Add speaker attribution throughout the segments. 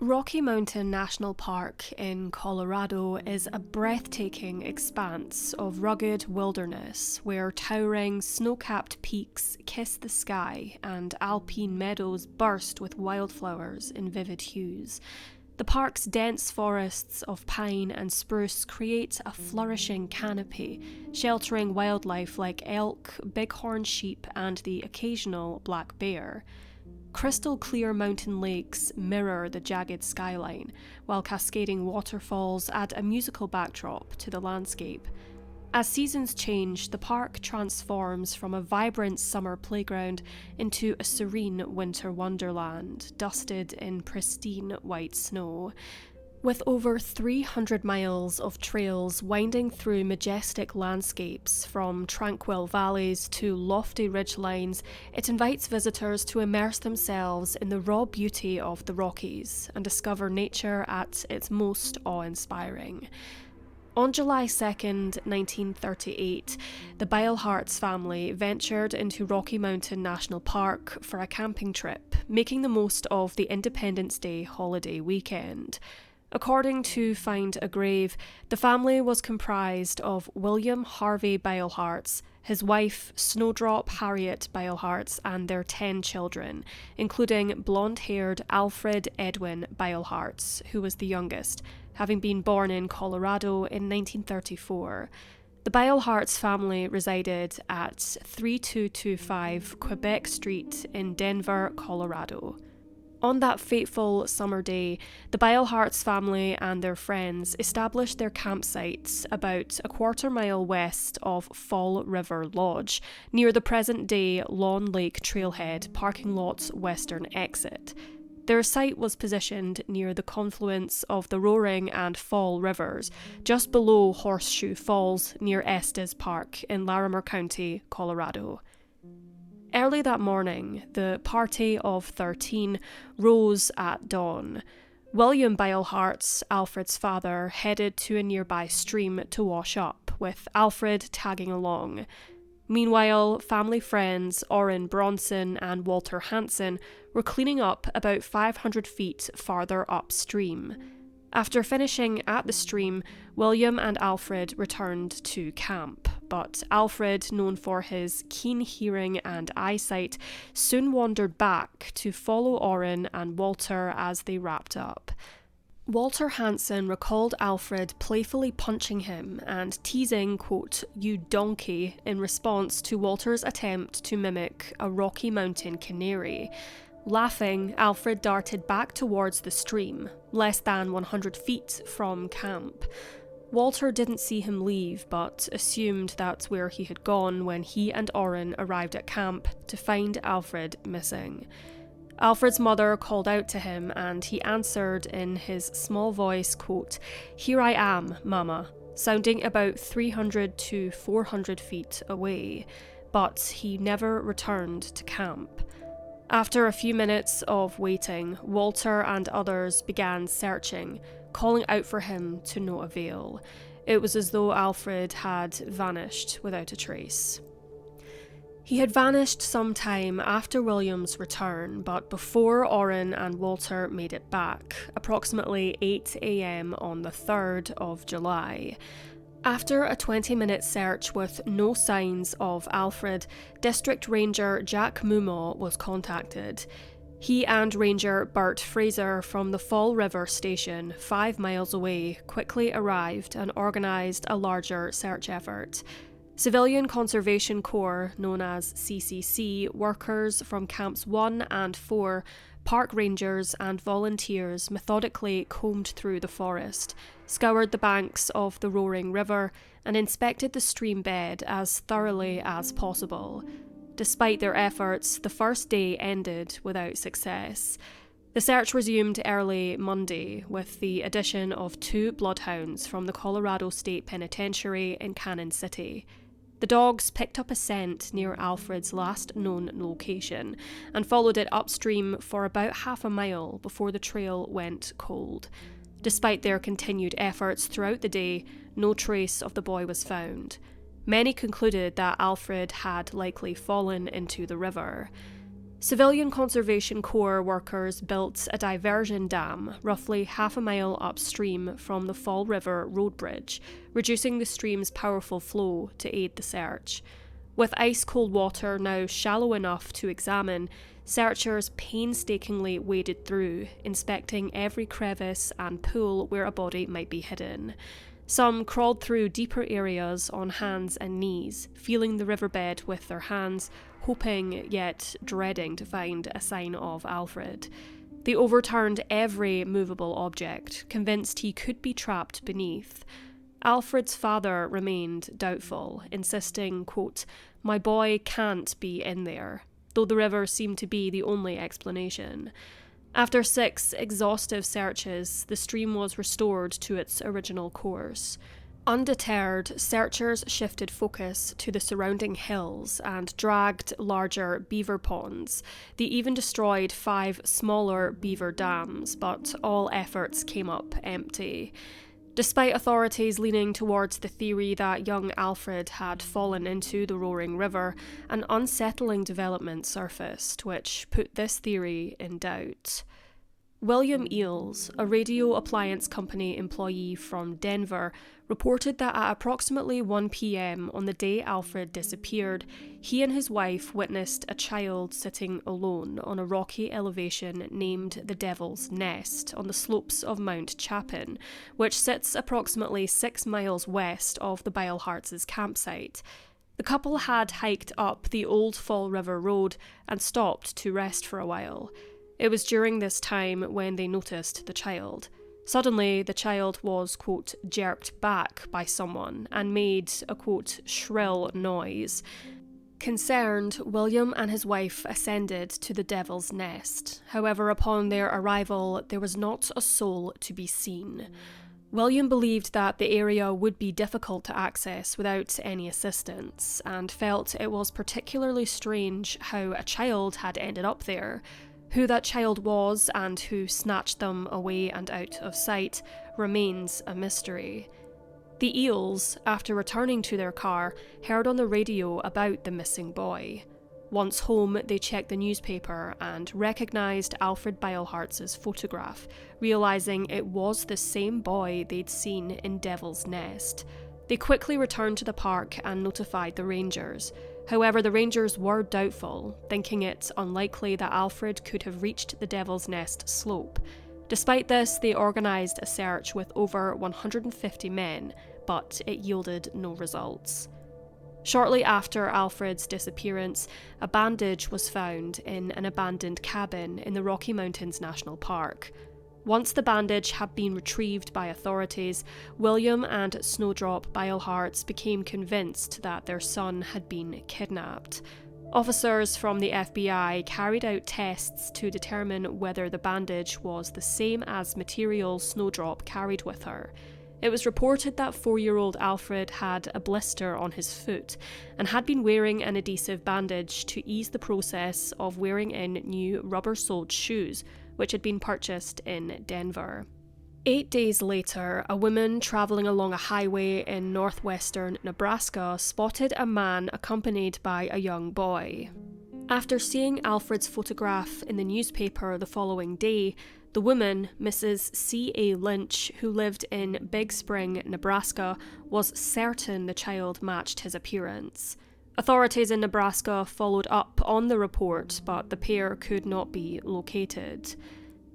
Speaker 1: Rocky Mountain National Park in Colorado is a breathtaking expanse of rugged wilderness where towering snow-capped peaks kiss the sky and alpine meadows burst with wildflowers in vivid hues. The park's dense forests of pine and spruce create a flourishing canopy, sheltering wildlife like elk, bighorn sheep, and the occasional black bear. Crystal-clear mountain lakes mirror the jagged skyline, while cascading waterfalls add a musical backdrop to the landscape. As seasons change, the park transforms from a vibrant summer playground into a serene winter wonderland, dusted in pristine white snow. With over 300 miles of trails winding through majestic landscapes, from tranquil valleys to lofty ridgelines, it invites visitors to immerse themselves in the raw beauty of the Rockies and discover nature at its most awe-inspiring. On July 2nd, 1938, the Beilhartz family ventured into Rocky Mountain National Park for a camping trip, making the most of the Independence Day holiday weekend. According to Find a Grave, the family was comprised of William Harvey Beilhartz, his wife Snowdrop Harriet Beilhartz, and their 10 children, including blonde-haired Alfred Edwin Beilhartz, who was the youngest, having been born in Colorado in 1934. The Beilhartz family resided at 3225 Quebec Street in Denver, Colorado. On that fateful summer day, the Beilhartz family and their friends established their campsites about a quarter-mile west of Fall River Lodge, near the present-day Lawn Lake Trailhead parking lot's western exit. Their site was positioned near the confluence of the Roaring and Fall Rivers, just below Horseshoe Falls near Estes Park in Larimer County, Colorado. Early that morning, the party of 13 rose at dawn. William Beilhartz, Alfred's father, headed to a nearby stream to wash up, with Alfred tagging along. Meanwhile, family friends Orrin Bronson and Walter Hansen were cleaning up about 500 feet farther upstream. After finishing at the stream, William and Alfred returned to camp, but Alfred, known for his keen hearing and eyesight, soon wandered back to follow Orrin and Walter as they wrapped up. Walter Hansen recalled Alfred playfully punching him and teasing, quote, "you donkey," in response to Walter's attempt to mimic a Rocky Mountain canary. Laughing, Alfred darted back towards the stream, less than 100 feet from camp. Walter didn't see him leave, but assumed that's where he had gone when he and Orrin arrived at camp to find Alfred missing. Alfred's mother called out to him, and he answered in his small voice, quote, "Here I am, Mama," sounding about 300 to 400 feet away, but he never returned to camp. After a few minutes of waiting, Walter and others began searching, calling out for him to no avail. It was as though Alfred had vanished without a trace. He had vanished some time after William's return, but before Orrin and Walter made it back, approximately 8 a.m. on the 3rd of July. After a 20-minute search with no signs of Alfred, District Ranger Jack Mumaw was contacted. He and Ranger Bert Fraser from the Fall River Station, 5 miles away, quickly arrived and organised a larger search effort. Civilian Conservation Corps, known as CCC, workers from Camps 1 and 4, park rangers and volunteers methodically combed through the forest, scoured the banks of the Roaring River, and inspected the stream bed as thoroughly as possible. Despite their efforts, the first day ended without success. The search resumed early Monday with the addition of 2 bloodhounds from the Colorado State Penitentiary in Cannon City. The dogs picked up a scent near Alfred's last known location and followed it upstream for about half a mile before the trail went cold. Despite their continued efforts throughout the day, no trace of the boy was found. Many concluded that Alfred had likely fallen into the river. Civilian Conservation Corps workers built a diversion dam roughly half a mile upstream from the Fall River road bridge, reducing the stream's powerful flow to aid the search. With ice-cold water now shallow enough to examine, searchers painstakingly waded through, inspecting every crevice and pool where a body might be hidden. Some crawled through deeper areas on hands and knees, feeling the riverbed with their hands, hoping yet dreading to find a sign of Alfred. They overturned every movable object, convinced he could be trapped beneath. Alfred's father remained doubtful, insisting, quote, "My boy can't be in there," though the river seemed to be the only explanation. After 6 exhaustive searches, the stream was restored to its original course. Undeterred, searchers shifted focus to the surrounding hills and dragged larger beaver ponds. They even destroyed 5 smaller beaver dams, but all efforts came up empty. Despite authorities leaning towards the theory that young Alfred had fallen into the roaring river, an unsettling development surfaced, which put this theory in doubt. William Eels, a radio appliance company employee from Denver, reported that at approximately 1 p.m. on the day Alfred disappeared, he and his wife witnessed a child sitting alone on a rocky elevation named the Devil's Nest on the slopes of Mount Chapin, which sits approximately 6 miles west of the Beilhartz's campsite. The couple had hiked up the old Fall River Road and stopped to rest for a while. It was during this time when they noticed the child. Suddenly, the child was, quote, jerked back by someone and made a, quote, shrill noise. Concerned, William and his wife ascended to the Devil's Nest. However, upon their arrival, there was not a soul to be seen. William believed that the area would be difficult to access without any assistance, and felt it was particularly strange how a child had ended up there. Who that child was and who snatched them away and out of sight remains a mystery. The Eels, after returning to their car, heard on the radio about the missing boy. Once home, they checked the newspaper and recognised Alfred Beilhartz's photograph, realising it was the same boy they'd seen in Devil's Nest. They quickly returned to the park and notified the rangers. However, the rangers were doubtful, thinking it unlikely that Alfred could have reached the Devil's Nest slope. Despite this, they organised a search with over 150 men, but it yielded no results. Shortly after Alfred's disappearance, a bandage was found in an abandoned cabin in the Rocky Mountains National Park. Once the bandage had been retrieved by authorities, William and Snowdrop Beilhartz became convinced that their son had been kidnapped. Officers from the FBI carried out tests to determine whether the bandage was the same as material Snowdrop carried with her. It was reported that 4-year-old Alfred had a blister on his foot and had been wearing an adhesive bandage to ease the process of wearing in new rubber-soled shoes, which had been purchased in Denver. 8 days later, a woman travelling along a highway in northwestern Nebraska spotted a man accompanied by a young boy. After seeing Alfred's photograph in the newspaper the following day, the woman, Mrs. C.A. Lynch, who lived in Big Spring, Nebraska, was certain the child matched his appearance. Authorities in Nebraska followed up on the report, but the pair could not be located.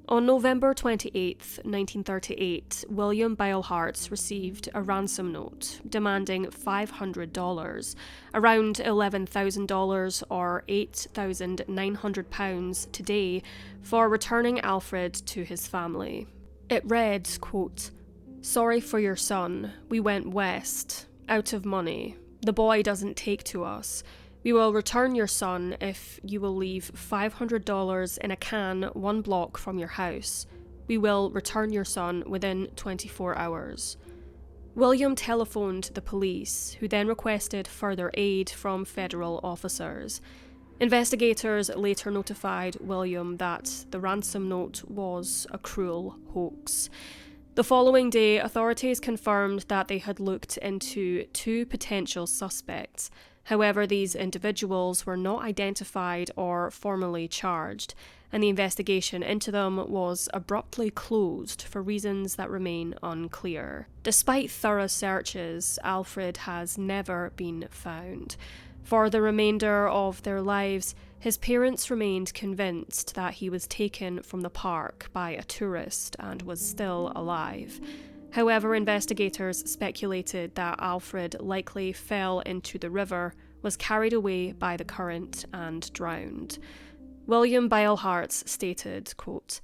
Speaker 1: On November 28, 1938, William Beilhartz received a ransom note demanding $500, around $11,000 or £8,900 today, for returning Alfred to his family. It read, quote, "Sorry for your son. We went west. Out of money. The boy doesn't take to us. We will return your son if you will leave $500 in a can 1 block from your house. We will return your son within 24 hours. William telephoned the police, who then requested further aid from federal officers. Investigators later notified William that the ransom note was a cruel hoax. The following day, authorities confirmed that they had looked into 2 potential suspects. However, these individuals were not identified or formally charged, and the investigation into them was abruptly closed for reasons that remain unclear. Despite thorough searches, Alfred has never been found. For the remainder of their lives, his parents remained convinced that he was taken from the park by a tourist and was still alive. However, investigators speculated that Alfred likely fell into the river, was carried away by the current, and drowned. William Beilhartz stated, quote,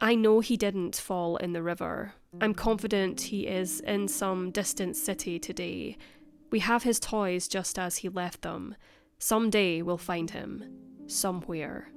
Speaker 1: "I know he didn't fall in the river. I'm confident he is in some distant city today. We have his toys just as he left them. Someday we'll find him. Somewhere."